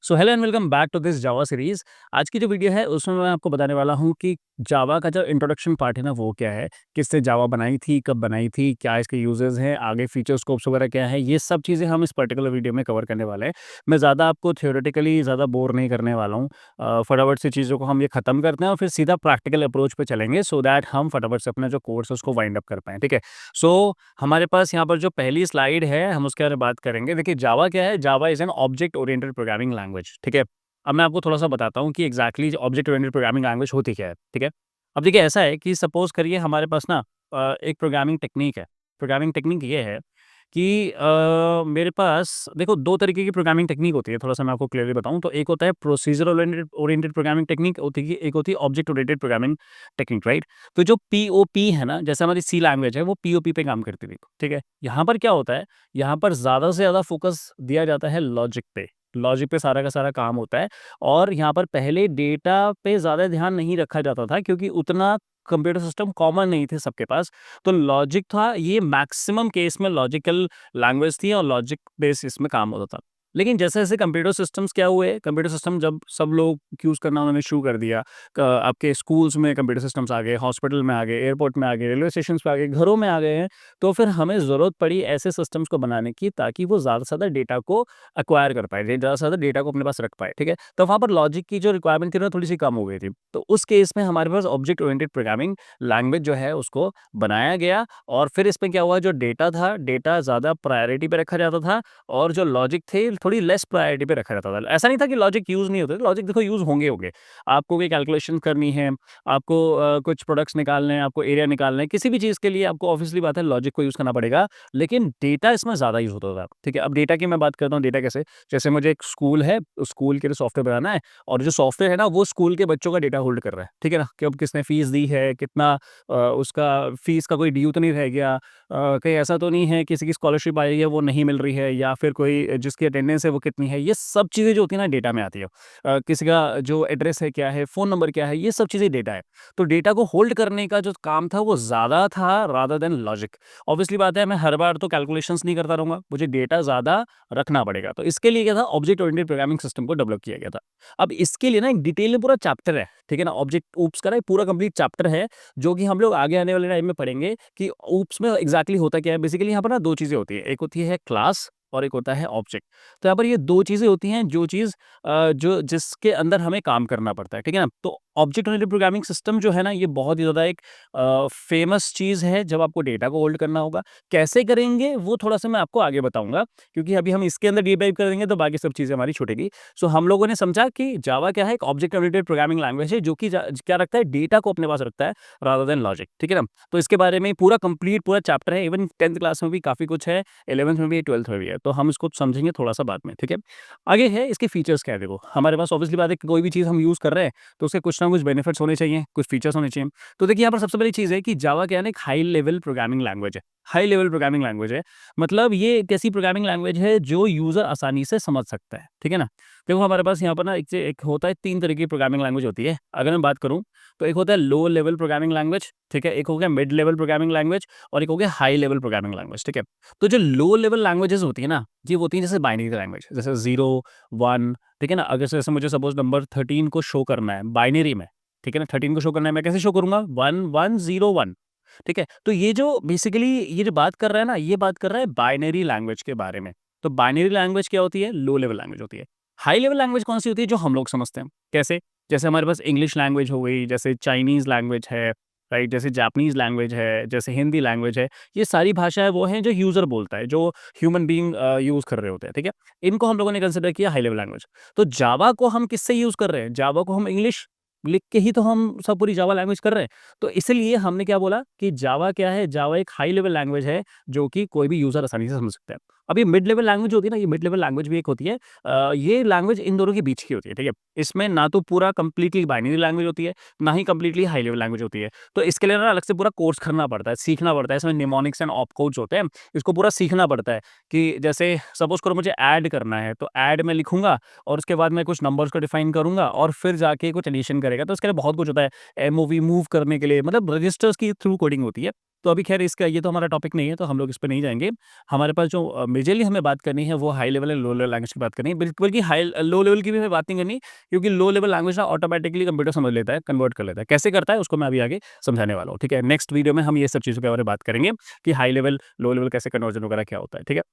So hello and welcome back to this Java series. आज की जो वीडियो है उसमें मैं आपको बताने वाला हूँ कि जावा का जो इंट्रोडक्शन पार्ट है ना वो क्या है, किससे जावा बनाई थी, कब बनाई थी, क्या इसके यूजेस हैं, आगे फीचर स्कोप्स वगैरह क्या है, ये सब चीज़ें हम इस पर्टिकुलर वीडियो में कवर करने वाले हैं। मैं ज़्यादा आपको थियोरेटिकली ज़्यादा बोर नहीं करने वाला हूँ। फटाफट से चीज़ों को हम ये खत्म करते हैं और फिर सीधा प्रैक्टिकल अप्रोच पे चलेंगे सो दैट हम फटाफट से अपना जो कोर्स है उसको वाइंड अप कर पाएँ, ठीक है। सो हमारे पास यहाँ पर जो पहली स्लाइड है हम उसके बारे में बात करेंगे। देखिए जावा क्या है, जावा is an object oriented programming language, ठीक है। अब मैं आपको थोड़ा-सा बताता हूँ कि exactly object oriented programming language होती क्या है, ठीक है। अब देखिए ऐसा है कि सपोज़ करिए हमारे पास ना एक प्रोग्रामिंग टेक्नीक है। प्रोग्रामिंग टेक्नीक ये है कि मेरे पास देखो 2 तरीके की प्रोग्रामिंग टेक्नीक होती है, थोड़ा-सा मैं आपको क्लियरली बताऊँ तो एक होता है procedure oriented oriented programming technique होती है, एक होती है object oriented programming technique, right? तो जो पीओपी है ना, जैसे हमारी सी लैंग्वेज है वो पीओपी पे काम करती थी, ठीक है। यहाँ पर क्या होता है, यहाँ पर ज़्यादा से ज़्यादा फ़ोकस दिया जाता है लॉजिक पे। लॉजिक पे सारा का सारा काम होता है और यहाँ पर पहले डेटा पे ज़्यादा ध्यान नहीं रखा जाता था क्योंकि उतना कंप्यूटर सिस्टम कॉमन नहीं थे सबके पास। तो लॉजिक था, ये मैक्सिमम केस में लॉजिकल लैंग्वेज थी और लॉजिक बेस इसमें काम होता था। लेकिन जैसे-जैसे कंप्यूटर सिस्टम्स क्या हुए, कंप्यूटर सिस्टम जब सब लोग यूज़ करना उन्होंने शुरू कर दिया, आपके स्कूल्स में कंप्यूटर सिस्टम्स आ गए, हॉस्पिटल में आ गए, एयरपोर्ट में आ गए, रेलवे स्टेशंस पे आ गए, घरों में आ गए हैं, तो फिर हमें ज़रूरत पड़ी ऐसे सिस्टम्स को बनाने की ताकि वो ज़्यादा से ज़्यादा डेटा को एक्वायर कर पाए, ज़्यादा से ज़्यादा डेटा को अपने पास रख पाए, ठीक है? तो वहाँ पर लॉजिक की जो रिक्वायरमेंट थी ना थोड़ी-सी कम हो गई थी। तो उस केस में हमारे पास ऑब्जेक्ट ओरिएंटेड प्रोग्रामिंग लैंग्वेज जो है उसको बनाया गया और फिर इसमें क्या हुआ, जो डेटा था, डेटा ज़्यादा प्रायोरिटी पे रखा जाता था और जो लॉजिक थे थोड़ी लेस प्रायोरिटी पे रखा जाता था। ऐसा नहीं था कि लॉजिक यूज़ नहीं होते थे, लॉजिक देखो यूज़ होंगे। आपको कोई कैलकुलेशन करनी है, आपको कुछ प्रोडक्ट्स निकालने हैं, आपको एरिया निकालना है, किसी भी चीज़ के लिए आपको ऑब्वियसली बात है लॉजिक को यूज़ करना पड़ेगा, लेकिन डेटा इसमें ज़्यादा यूज़ होता था, ठीक है। अब डेटा की मैं बात करता हूँ, डेटा कैसे? जैसे मुझे एक स्कूल है, उस स्कूल के लिए सॉफ्टवेयर बनाना है और जो सॉफ्टवेयर है ना वो स्कूल के बच्चों का डेटा होल्ड कर रहा है, ठीक है ना? कि अब किसने फीस दी है, कितना उसका फीस का कोई ड्यू तो नहीं रह गया, कहीं ऐसा तो नहीं है किसी की स्कॉलरशिप आई है वो नहीं मिल रही है या फिर कोई जिसकी अटेंडेंस है वो कितनी है, ये सब चीज़ें जो होती है ना डेटा में आती है। किसी का जो एड्रेस है क्या है, फ़ोन नंबर क्या है, ये सब चीज़ें डेटा है। तो डेटा को होल्ड करने का जो काम था वो ज़्यादा था रादर देन लॉजिक। ऑब्वियसली बात है मैं हर बार तो कैलकुलेशंस नहीं करता रहूँगा, मुझे डेटा ज़्यादा रखना पड़ेगा। तो इसके लिए क्या था, ऑब्जेक्ट ओरिएंटेड प्रोग्रामिंग सिस्टम को डेवलप किया गया था। अब इसके लिए ना एक डिटेल में पूरा चैप्टर है, ठीक है ना? ऑब्जेक्ट ओप्स का ना एक पूरा कंप्लीट चैप्टर है, जो कि हम लोग आगे आने वाले टाइम में पढ़ेंगे कि ओप्स में एग्ज़ैक्टली होता क्या है। बेसिकली यहाँ पर ना 2 चीज़ें होती हैं, एक होती है क्लास और एक होता है ऑब्जेक्ट। तो यहाँ पर ये 2 चीज़ें होती हैं जो चीज़ जो जिसके अंदर हमें काम करना पड़ता है, ठीक है ना? तो ऑब्जेक्ट ओरिएंटेड प्रोग्रामिंग सिस्टम जो है ना ये बहुत ही ज़्यादा एक फ़ेमस चीज़ है जब आपको डेटा को होल्ड करना होगा। कैसे करेंगे वो थोड़ा-सा मैं आपको आगे बताऊँगा, क्योंकि अभी हम इसके अंदर डीप डाइव करेंगे तो बाकी सब चीज़ें हमारी छूटेगी। सो हम लोगों ने समझा कि जावा क्या है, एक ऑब्जेक्ट ओरिएंटेड प्रोग्रामिंग लैंग्वेज है जो कि क्या रखता है, डेटा को अपने पास रखता है रादर देन लॉजिक, ठीक है ना? तो इसके बारे में पूरा कंप्लीट पूरा चैप्टर है, इवन 10th क्लास में भी काफ़ी कुछ है, 11th में भी है, 12th में भी है। तो हम इसको समझेंगे थोड़ा-सा बाद में, ठीक है? आगे है इसके फीचर्स क्या है, देखो हमारे पास ऑब्वियसली बात है कि कोई भी चीज़ हम यूज़ कर रहे हैं तो उसके कुछ ना कुछ बेनिफिट्स होने चाहिए, कुछ फीचर्स होने चाहिए। तो देखिए यहाँ पर सबसे पहली चीज़ है कि जावा क्या है ना, एक हाई लेवल प्रोग्रामिंग लैंग्वेज है। हाई लेवल प्रोग्रामिंग लैंग्वेज है, मतलब ये एक ऐसी प्रोग्रामिंग लैंग्वेज है जो यूज़र आसानी से समझ सकता है, ठीक है ना? देखो हमारे पास यहाँ पर ना एक होता है, 3 तरह की प्रोग्रामिंग लैंग्वेज होती है। अगर मैं बात करूँ तो एक होता है लो लेवल प्रोग्रामिंग लैंग्वेज, ठीक है? एक हो गया मिड लेवल प्रोग्रामिंग लैंग्वेज और एक हो गया हाई लेवल प्रोग्रामिंग लैंग्वेज, ठीक है? तो जो लो लेवल लैंग्वेजेज़ होती है ना, ये होती हैं जैसे बाइनरी लैंग्वेज, जैसे 0, 1, ठीक है ना? अगर जैसे मुझे सपोज़ नंबर 13 को शो करना है बाइनरी में, ठीक है ना? 13 को शो करना है, मैं कैसे शो करूँगा? 1, 1, 0, 1, ठीक है? तो ये जो बेसिकली ये जो बात कर रहा है ना, ये बात कर रहा है बाइनरी लैंग्वेज के बारे में। तो बाइनरी लैंग्वेज क्या होती है? लो लेवल लैंग्वेज होती है। हाई लेवल लैंग्वेज कौन-सी होती है? जो हम लोग समझते हैं। कैसे? जैसे हमारे पास इंग्लिश लैंग्वेज हो गई, जैसे चाइनीज़ लैंग्वेज है, राइट? जैसे जापानीज़ लैंग्वेज है, जैसे हिंदी लैंग्वेज है। ये सारी भाषाएँ वो हैं जो यूज़र बोलता है, जो ह्यूमन बीइंग यूज़ कर रहे होते हैं, ठीक है? इनको हम लोगों ने कंसिडर किया हाई लेवल लैंग्वेज। तो जावा को हम किससे यूज़ कर रहे हैं? जावा को हम इंग्लिश लिख के ही तो हम सब पूरी जावा लैंग्वेज कर रहे हैं। तो इसलिए हमने क्या बोला कि जावा क्या है? जावा एक हाई लेवल लैंग्वेज है जो कि कोई भी यूज़र आसानी से समझ सकता है। अब ये मिड लेवल लैंग्वेज होती है ना, ये मिड लेवल लैंग्वेज भी एक होती है। ये लैंग्वेज इन दोनों के बीच की होती है, ठीक है? इसमें ना तो पूरा कंप्लीटली बाइनरी लैंग्वेज होती है, ना ही कंप्लीटली हाई लेवल लैंग्वेज होती है। तो इसके लिए ना अलग से पूरा कोर्स करना पड़ता है, सीखना पड़ता है। इसमें निमोनिक्स एंड ऑप कोड्स होते हैं, इसको पूरा सीखना पड़ता है कि जैसे सपोज़ करो मुझे ऐड करना है, तो ऐड मैं लिखूँगा और उसके बाद मैं कुछ नंबर्स को डिफाइन करूँगा और फिर जाके कुछ एडिशन करेगा। तो इसके लिए बहुत कुछ होता है। एमओवी मूव करने के लिए मतलब रजिस्टर्स की थ्रू कोडिंग होती है। तो अभी खैर इसका ये तो हमारा टॉपिक नहीं है, तो हम लोग इस पे नहीं जाएँगे। हमारे पास जो मेजरली हमें बात करनी है वो high level and low level language की बात करनी है। बल्कि लो लेवल की भी हमें बात नहीं करनी, क्योंकि लो लेवल लैंग्वेज ना ऑटोमैटिकली कंप्यूटर समझ लेता है, कन्वर्ट कर लेता है। कैसे करता है उसको मैं अभी आगे समझाने वाला हूँ, ठीक है? नेक्स्ट वीडियो में हम ये सब चीज़ों के बारे में बात करेंगे कि हाई लेवल, लो लेवल कैसे कन्वर्जन वगैरह क्या होता है, ठीक है?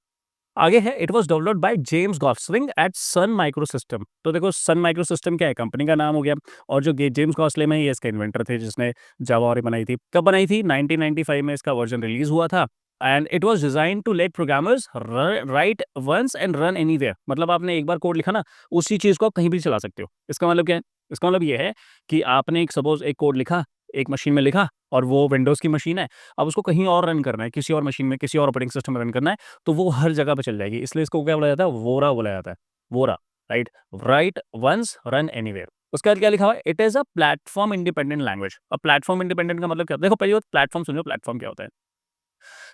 आगे है, it was developed by James Gosling at Sun Microsystem. तो देखो सन माइक्रोसिस्टम क्या है, कंपनी का नाम हो गया, और जो जेम्स गॉसलिंग है ये इसके इन्वेंटर थे जिसने जावा और बनाई थी। कब बनाई थी? 1995 में इसका वर्जन रिलीज हुआ था, and it was design to let programmers write once and run anywhere. मतलब आपने एक बार कोड लिखा ना, उसी चीज को आप कहीं भी चला सकते हो। इसका मतलब क्या है? इसका मतलब ये है कि आपने एक सपोज एक कोड लिखा, एक मशीन में लिखा, और वो विंडोज की मशीन है, अब उसको कहीं और रन करना है, किसी और मशीन में, किसी और ऑपरेटिंग सिस्टम में रन करना है, तो वो हर जगह पे चल जाएगी। इसलिए इसको क्या बोला जाता है? वोरा बोला जाता है। वोरा, right? Write once run anywhere. उसके बाद क्या लिखा हुआ है? It is a platform independent language. अब प्लेटफॉर्म इंडिपेंडेंट का मतलब क्या होता है? देखो पहली बात प्लेटफॉर्म समझो, प्लेटफॉर्म क्या होता है?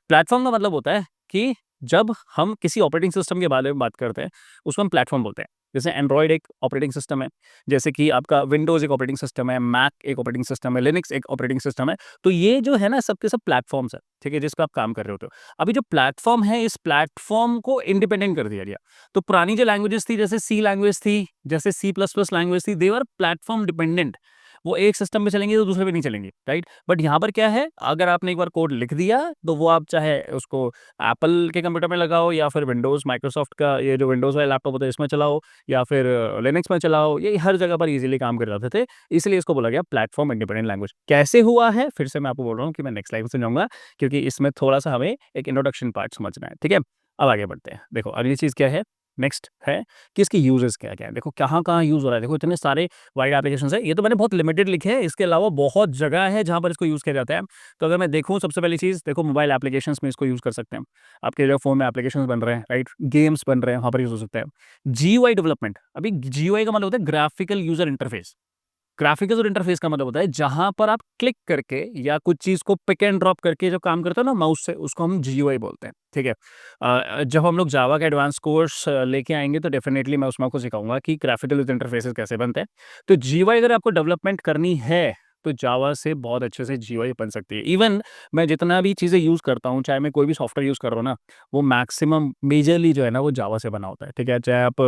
प्लेटफॉर्म का मतलब होता है कि जब हम किसी ऑपरेटिंग सिस्टम के बारे में बात करते हैं, उसको हम प्लेटफॉर्म बोलते हैं। जैसे एंड्रॉइड एक ऑपरेटिंग सिस्टम है, जैसे कि आपका विंडोज एक ऑपरेटिंग सिस्टम है, मैक एक ऑपरेटिंग सिस्टम है, लिनक्स एक ऑपरेटिंग सिस्टम है। तो ये जो है ना, सबके सब प्लेटफॉर्म्स है, ठीक है, जिस पे आप काम कर रहे होते हो। अभी जो प्लेटफॉर्म है, इस प्लेटफॉर्म को इंडिपेंडेंट कर दिया गया। तो पुरानी जो लैंग्वेजेस थी, जैसे सी लैंग्वेज थी, जैसे सी प्लस प्लस लैंग्वेज थी, दे वर प्लेटफॉर्म डिपेंडेंट। वो एक सिस्टम पे चलेंगे तो दूसरे पे नहीं चलेंगे, राइट? बट यहाँ पर क्या है, अगर आपने एक बार कोड लिख दिया, तो वो आप चाहे उसको एप्पल के कंप्यूटर में लगाओ, या फिर विंडोज माइक्रोसॉफ्ट का ये जो विंडोज वाला लैपटॉप होता है इसमें चलाओ, या फिर लिनक्स में चलाओ, ये हर जगह पर इजीली काम कर जाते थे। इसलिए इसको बोला गया प्लेटफॉर्म इंडिपेंडेंट लैंग्वेज। कैसे हुआ है, फिर से मैं आपको बोल रहा हूँ कि मैं नेक्स्ट लाइव में समझाऊंगा, क्योंकि इसमें थोड़ा सा हमें एक इंट्रोडक्शन पार्ट समझना है, ठीक है? अब आगे बढ़ते हैं। देखो अगली चीज क्या है, नेक्स्ट है कि इसके यूजेस क्या-क्या हैं। देखो कहाँ-कहाँ यूज़ हो रहा है। देखो इतने सारे वाइड एप्लीकेशंस हैं। ये तो मैंने बहुत लिमिटेड लिखे हैं, इसके अलावा बहुत जगह है जहाँ पर इसको यूज़ किया जाता है। तो अगर मैं देखूँ, सबसे पहली चीज़ देखो, मोबाइल एप्लीकेशंस में इसको यूज़ कर सकते हैं। आपके जो फ़ोन में एप्लीकेशंस बन रहे हैं, राइट? गेम्स बन रहे हैं, वहाँ पर यूज़ हो सकता है। जीयूआई डेवलपमेंट, अभी जीयूआई का मतलब होता है graphical user interface. Graphical interface का मतलब होता है जहां पर आप क्लिक करके या कुछ चीज को पिक एंड ड्रॉप करके जो काम करते हो ना माउस से, उसको हम जीयूआई बोलते हैं, ठीक है? जब हम लोग जावा का एडवांस कोर्स लेके आएंगे तो डेफिनेटली मैं उसमें आपको सिखाऊंगा कि ग्राफिकल इंटरफेसेस कैसे बनते हैं। तो जीयूआई अगर आपको डेवलपमेंट करनी है, तो जावा से बहुत अच्छे से जीयूआई बन सकती है। इवन मैं जितना भी चीज़ें यूज़ करता हूँ, चाहे मैं कोई भी सॉफ्टवेयर यूज़ कर रहा हूँ ना, वो मैक्सिमम मेजरली जो है ना वो जावा से बना होता है, ठीक है? चाहे आप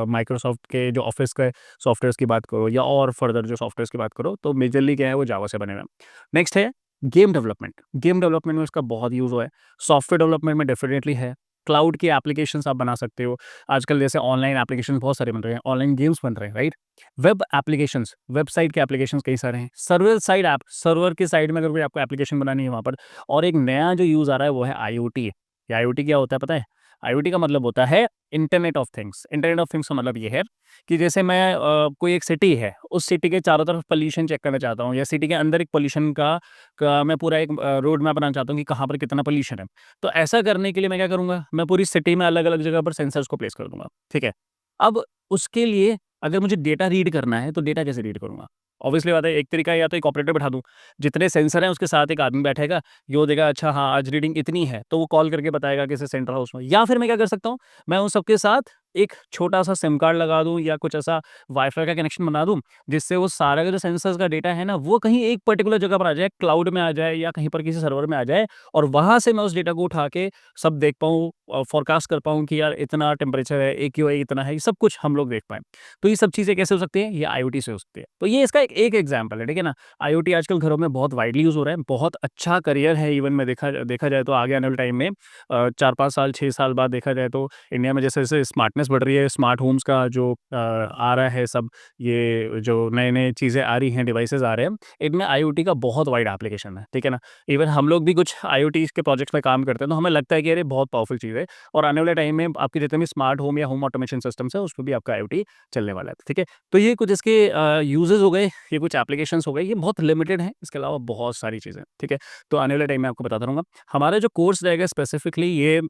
माइक्रोसॉफ्ट के जो ऑफिस के सॉफ्टवेयर्स की बात करो, या और फर्दर जो सॉफ्टवेयर्स की बात करो, तो मेजरली क्या है, वो जावा से बने हुए हैं। नेक्स्ट है गेम डेवलपमेंट। गेम डेवलपमेंट में इसका बहुत यूज़ हुआ है। सॉफ्टवेयर डेवलपमेंट में डेफिनेटली है। क्लाउड की एप्लीकेशंस आप बना सकते हो। आजकल जैसे ऑनलाइन एप्लीकेशंस बहुत सारे बन रहे हैं, ऑनलाइन गेम्स बन रहे हैं, राइट? वेब एप्लीकेशंस, वेबसाइट के एप्लीकेशंस कई सारे हैं। सर्वर साइड ऐप, सर्वर के साइड में अगर कोई आपको एप्लीकेशन बनानी है वहाँ पर। और एक नया जो यूज़ आ रहा है वो है आईओटी। ये आईओटी क्या होता है पता है? आईओटी का मतलब होता है internet of things. Internet of things का मतलब ये है कि जैसे मैं कोई एक सिटी है, उस सिटी के चारों तरफ पॉल्यूशन चेक करना चाहता हूँ, या सिटी के अंदर एक पॉल्यूशन का मैं पूरा एक रोड मैप बनाना चाहता हूँ कि कहाँ पर कितना पॉल्यूशन है। तो ऐसा करने के लिए मैं क्या करूँगा, मैं पूरी सिटी में अलग-अलग जगह पर सेंसर्स को प्लेस कर दूँगा, ठीक है? अब उसके लिए अगर मुझे डेटा रीड करना है, तो डेटा कैसे रीड करूँगा? ऑब्वियसली बात है, एक तरीका है या तो एक ऑपरेटर बैठा दूँ, जितने सेंसर हैं उसके साथ एक आदमी बैठेगा, यो देगा अच्छा हाँ, आज रीडिंग इतनी है, तो वो कॉल करके बताएगा किसी सेंट्रल हाउस में। या फिर मैं क्या कर सकता हूँ, मैं उन सबके साथ एक छोटा-सा सिम कार्ड लगा दूँ, या कुछ ऐसा वाई-फाई का कनेक्शन बना दूँ, जिससे वो सारा का जो सेंसर्स का डेटा है ना, वो कहीं एक पर्टिकुलर जगह पर आ जाए, क्लाउड में आ जाए, या कहीं पर किसी सर्वर में आ जाए, और वहाँ से मैं उस डेटा को उठा के सब देख पाऊँ, फ़ोरकास्ट कर पाऊँ कि यार इतना टेम्परेचर है, एक्यूआई इतना है, ये सब कुछ हम लोग देख पाएँ। तो ये सब चीज़ें कैसे हो सकती हैं? ये आईओटी से हो सकती है। तो ये इसका एक एग्ज़ाम्पल है, ठीक है ना? आईओटी आजकल घरों में बहुत वाइडली यूज़ हो रहा है, बहुत अच्छा करियर है। इवन में देखा जाए तो आगे आने वाले टाइम में 4-5 साल, 6 साल बाद देखा जाए तो इंडिया में जैसे-जैसे स्मार्टनेस बढ़ रही है, स्मार्ट होम्स का जो आ रहा है सब, ये जो नए-नए चीज़ें आ रही हैं, डिवाइसेज़ आ रहे हैं, इनमें आईओटी का बहुत वाइड एप्लीकेशन है, ठीक है ना? इवन हम लोग भी कुछ आईओटी के प्रोजेक्ट्स में काम करते हैं, तो हमें लगता है कि अरे बहुत पावरफुल चीज़ है, और आने वाले टाइम में आपके जितने भी स्मार्ट होम या होम ऑटोमेशन सिस्टम्स है, उसमें भी आपका आईओटी चलने वाला है, ठीक है? तो ये कुछ इसके यूज़ेज़ हो गए, ये कुछ एप्लीकेशंस हो गए, ये बहुत लिमिटेड हैं, इसके अलावा बहुत सारी चीज़ें हैं, ठीक है? तो आने वाले टाइम में आपको बताता रहूँगा। हमारा जो कोर्स रहेगा स्पेसिफिकली, ये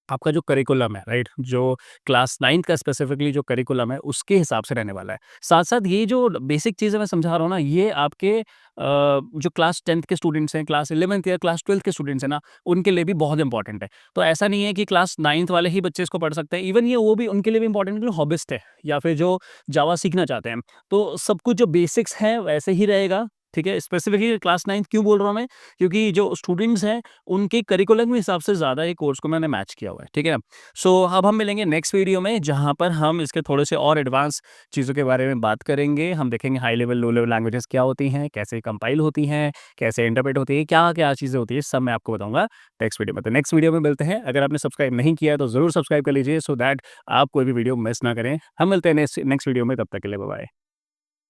आपका जो करिकुलम है, राइट? जो क्लास 9th का स्पेसिफिकली जो करिकुलम है, उसके हिसाब से रहने वाला है। साथ-साथ ये जो बेसिक चीज़ें मैं समझा रहा हूँ ना, ये आपके जो क्लास 10th के स्टूडेंट्स हैं, क्लास 11th या क्लास 12th के स्टूडेंट्स हैं ना, उनके लिए भी बहुत इंपॉर्टेंट है। तो ऐसा नहीं है कि क्लास 9th वाले ही बच्चे इसको पढ़ सकते हैं। इवन ये वो भी उनके लिए भी इंपॉर्टेंट है जो हॉबिस्ट है, या फिर जो जावा सीखना चाहते हैं। तो सब कुछ जो बेसिक्स हैं वैसे ही रहेगा, ठीक है? स्पेसिफिकली क्लास 9th क्यों बोल रहा हूँ मैं? क्योंकि जो स्टूडेंट्स हैं, उनके करिकुलम के हिसाब से ज़्यादा ये कोर्स को मैंने मैच किया हुआ है, ठीक है? सो अब हम मिलेंगे नेक्स्ट वीडियो में, जहाँ पर हम इसके थोड़े से और एडवांस चीज़ों के बारे में बात करेंगे। हम देखेंगे high level, low level languages क्या होती हैं, कैसे कंपाइल होती हैं, कैसे इंटरप्रेट होती है, क्या-क्या चीज़ें होती हैं, सब मैं आपको बताऊँगा नेक्स्ट वीडियो में। तो नेक्स्ट वीडियो में मिलते हैं। अगर आपने सब्सक्राइब नहीं किया है, तो ज़रूर सब्सक्राइब कर लीजिए, सो दैट आप कोई भी वीडियो मिस ना करें। हम मिलते हैं नेक्स्ट नेक्स्ट वीडियो में, तब तक के लिए बाय-बाय।